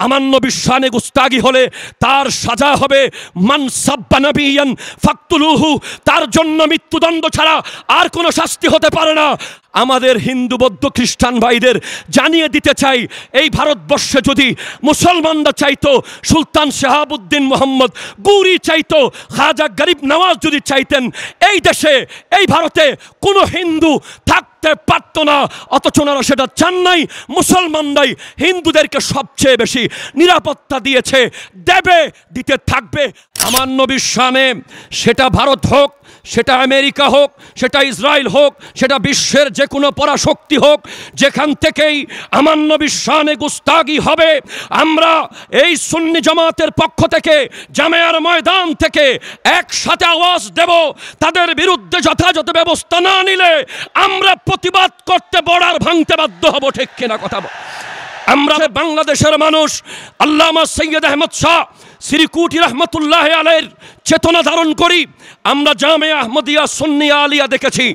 আমার নবীর শানে গুস্তাগি হলে তার সাজা হবে মান সাব্বা নাবিয়ান ফাকতুলুহু, তার জন্য মৃত্যুদণ্ড ছাড়া আর কোনো শাস্তি হতে পারে না। আমাদের হিন্দু বৌদ্ধ খ্রিস্টান ভাইদের জানিয়ে দিতে চাই, এই ভারতবর্ষে যদি মুসলমানরা চাইতো, সুলতান শাহাবুদ্দিন মোহাম্মদ গৌরি চাইতো, খাজা গরিব নওয়াজ যদি চাইতেন, এই দেশে এই ভারতে কোনো হিন্দু থাকতে পারত না। অথচ ওনারা সেটা চান নাই। মুসলমানরাই হিন্দুদেরকে সবচেয়ে বেশি নিরাপত্তা দিয়েছে, দেবে, দিতে থাকবে। আমার নবীর শানে, সেটা ভারত হোক, সেটা আমেরিকা হোক, সেটা ইসরায়েল হোক, সেটা বিশ্বের যে কোনো পরাশক্তি হোক, যেখান থেকেই আমার নবীর শানে গুস্তাগি হবে, আমরা এই সুন্নি জামাতের পক্ষ থেকে জামেয়ার ময়দান থেকে একসাথে আওয়াজ দেব। তাদের বিরুদ্ধে যথাযথ ব্যবস্থা না নিলে আমরা প্রতিবাদ করতে বর্ডার ভাঙতে বাধ্য হব। ঠিক কিনা কথা? আমরা বাংলাদেশের মানুষ আল্লামা সৈয়দ আহমদ শাহ শ্রীকুটি রহমতুল্লাহ আলাইহির চেতনা ধারণ করি। আমরা জামিয়া আহমদিয়া সুন্নিয়া আলিয়া দেখেছি।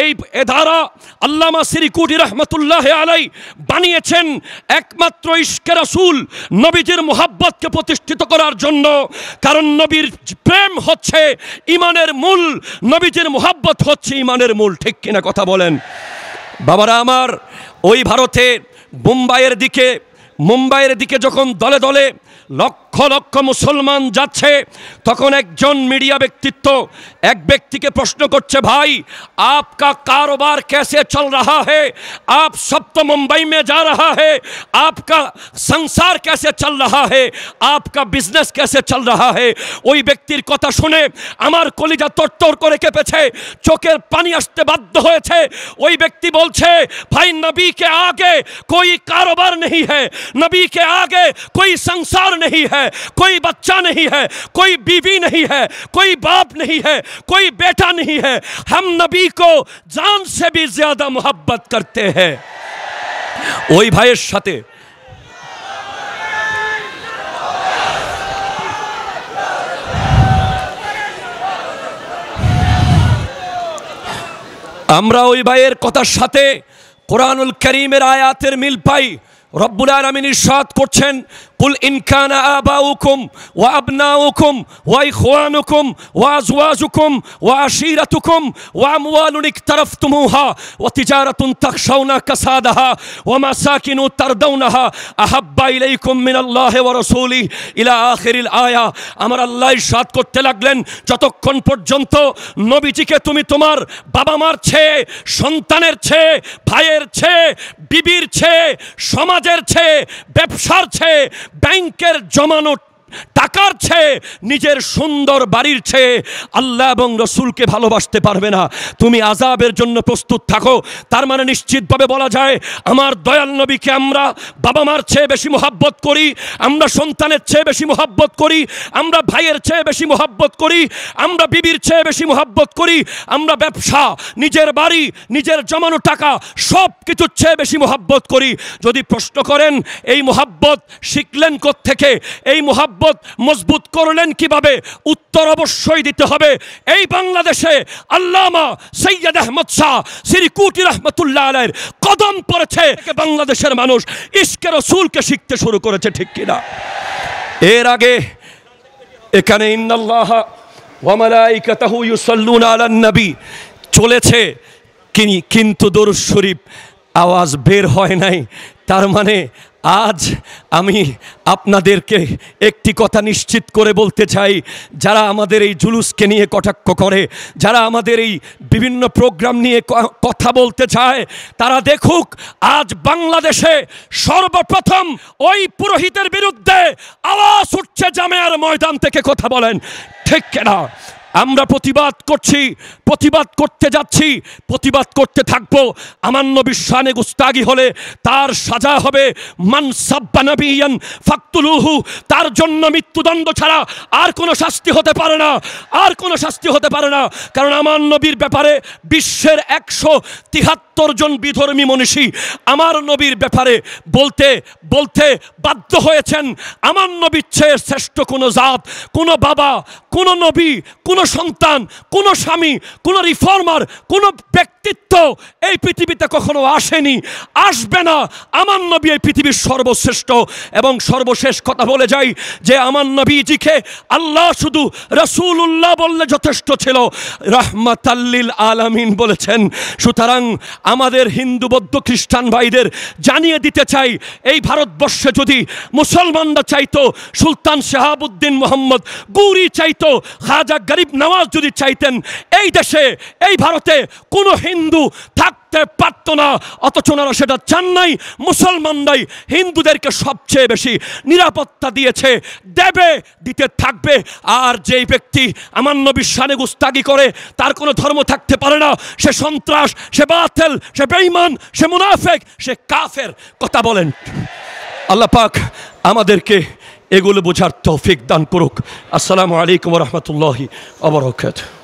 এই ধারা আল্লামা শ্রীকুটি রহমতুল্লাহ আলাই বানিয়েছেন একমাত্র ইশকে রাসূল, নবীজির মুহাব্বতকে প্রতিষ্ঠিত করার জন্য। কারণ নবীর প্রেম হচ্ছে ইমানের মূল, নবীজির মুহাব্বত হচ্ছে ইমানের মূল। ঠিক কিনা কথা বলেন? বাবারা আমার, ওই ভারতে মুম্বাইয়ের দিকে যখন দলে দলে লক্ষ লক্ষ মুসলমান যাচ্ছে, তখন একজন মিডিয়া ব্যক্তিত্ব এক ব্যক্তিকে প্রশ্ন করছে, ভাই आपका कारोबार कैसे चल रहा है? आप सब तो मुंबई में जा रहा है, आपका संसार कैसे चल रहा है? आपका बिजनेस कैसे चल रहा है? ওই ব্যক্তির কথা শুনে আমার কলিজা তরতর করে কেঁপেছে, চোখের পানি আসতে বাধ্য হয়েছে। ওই ব্যক্তি বলছে, ভাই नबी के आगे कोई कारोबार नहीं है, नबी के आगे कोई संसार नहीं है, कोई बच्चा नहीं है, कोई बीवी नहीं है, कोई बाप नहीं है, कोई बेटा नहीं है, हम नबी को जान से भी ज्यादा मोहब्बत करते हैं। ওই ভাইয়ের সাথে আমরা ওই ভাইয়ের কথার সাথে কোরআনুল কারীমের আয়াতের মিল পাই। রব্বুল আলামিন ইরশাদ করছেন, কুল ইন কানা আবাউকুম ওয়া আবনাউকুম ওয়া ইখওয়ানুকুম ওয়া আজওয়াজুকুম ওয়া আশীরাতুকুম ওয়া আমওয়ালুন ইকতারাফতুমুহা ওয়া তিজারাতুন তাখশাউনা কাসাদাহা ওয়া মাসাকিনু তারদাউনাহা আহাব্বা ইলাইকুম মিনাল্লাহি ওয়া রাসূলিহি ইলা আখিরিল আয়া। আমার আল্লাহ ইরশাদ করতে লাগলেন, যতক্ষণ পর্যন্ত নবীজিকে তুমি তোমার বাবা মার চেয়ে, সন্তানের চেয়ে, ভাইয়ের চেয়ে, বিবির চেয়ে, সমাজের চেয়ে, ব্যবসার চেয়ে, ব্যাংকের জমানো টাকার চেয়ে, নিজের সুন্দর বাড়ির চেয়ে আল্লাহ এবং রসুলকে ভালোবাসতে পারবে না, তুমি আযাবের জন্য প্রস্তুত থাকো। তার মানে নিশ্চিতভাবে বলা যায়, আমার দয়াল নবীকে আমরা বাবা মার চেয়ে বেশি মুহাব্বত করি, আমরা সন্তানের চেয়ে বেশি মুহাব্বত করি, আমরা ভাইয়ের চেয়ে বেশি মুহাব্বত করি, আমরা বিবির চেয়ে বেশি মুহাব্বত করি, আমরা ব্যবসা, নিজের বাড়ি, নিজের জমানো টাকা সব কিছুর চেয়ে বেশি মুহাব্বত করি। যদি প্রশ্ন করেন এই মুহাব্বত শিখলেন কোত্থেকে, এই মুহাব্বত মজবুত করলেন কিভাবে, উত্তর অবশ্যই দিতে হবে এই বাংলাদেশে আল্লামা সৈয়দ আহমদ শাহ শ্রীকুটি রহমতুল্লাহ আলাইহির কদম পড়েছে। বাংলাদেশের মানুষ ইশকে রাসূলকে শিখতে শুরু করেছে। ঠিক কিনা? এর আগে এখানে ইন্নাল্লাহা ওয়া মালাইকাতাহু ইউসাল্লুনা আলান নবী চলেছে, কিন্তু দরুদ শরীফ আওয়াজ বের হয় নাই। তার মানে আজ আমি আপনাদেরকে একটি কথা নিশ্চিত করে বলতে চাই, যারা আমাদের এই জুলুসকে নিয়ে কটাক্ষ করে, যারা আমাদের এই বিভিন্ন প্রোগ্রাম নিয়ে কথা বলতে চায়, তারা দেখুক আজ বাংলাদেশে সর্বপ্রথম ওই পুরোহিতের বিরুদ্ধে আওয়াজ উঠছে জামেয়ার ময়দান থেকে। কথা বলেন ঠিক কিনা? আমরা প্রতিবাদ করছি, প্রতিবাদ করতে যাচ্ছি, প্রতিবাদ করতে থাকবো। আমার নবীর শানে গুস্তাগি হলে তার সাজা হবে মান সাব্বা নাবিয়ান ফাকতুলুহু, তার জন্য মৃত্যুদণ্ড ছাড়া আর কোনো শাস্তি হতে পারে না, আর কোনো শাস্তি হতে পারে না। কারণ আমার নবীর ব্যাপারে বিশ্বের 173 জন বিধর্মী মনীষী আমার নবীর ব্যাপারে বলতে বলতে বাধ্য হয়েছেন, আমার নবীর চেয়ে শ্রেষ্ঠ কোনো জাত, কোনো বাবা, কোনো নবী, কোনো সন্তান, কোনো স্বামী, কোনো রিফর্মার, কোনো ব্যক্তি কৃতিত্ব এই পৃথিবীতে কখনো আসেনি, আসবে না। আমার নবী এই পৃথিবীর সর্বশ্রেষ্ঠ। এবং সর্বশেষ কথা বলে যাই যে আমার নবীজিকে আল্লাহ শুধু রাসূলুল্লাহ বললে যথেষ্ট ছিল, রাহমাতাল্লিল আলামিন বলেছেন। সুতরাং আমাদের হিন্দু বৌদ্ধ খ্রিস্টান ভাইদের জানিয়ে দিতে চাই, এই ভারতবর্ষে যদি মুসলমানরা চাইতো, সুলতান শাহাবুদ্দিন মোহাম্মদ গৌরি চাইতো, খাজা গরিব নওয়াজ যদি চাইতেন, এই দেশে এই ভারতে কোনো হিন্দু থাকতে পারত না। অথচ ওনারা সেটা চান নাই। মুসলমানরাই হিন্দুদেরকে সবচেয়ে বেশি নিরাপত্তা দিয়েছে, দেবে, দিতে থাকবে। আর যেই ব্যক্তি আমার নবীর শানে গুস্তাগি করে, তার কোনো ধর্ম থাকতে পারে না, সে সন্ত্রাস, সে বাতিল, সে বেঈমান, সে মুনাফিক, সে কাফের। কথা বলেন। আল্লাহ পাক আমাদেরকে এগুলো বোঝার তৌফিক দান করুক। আসসালামু আলাইকুম ওয়া রাহমাতুল্লাহি ওয়া বারাকাতুহু।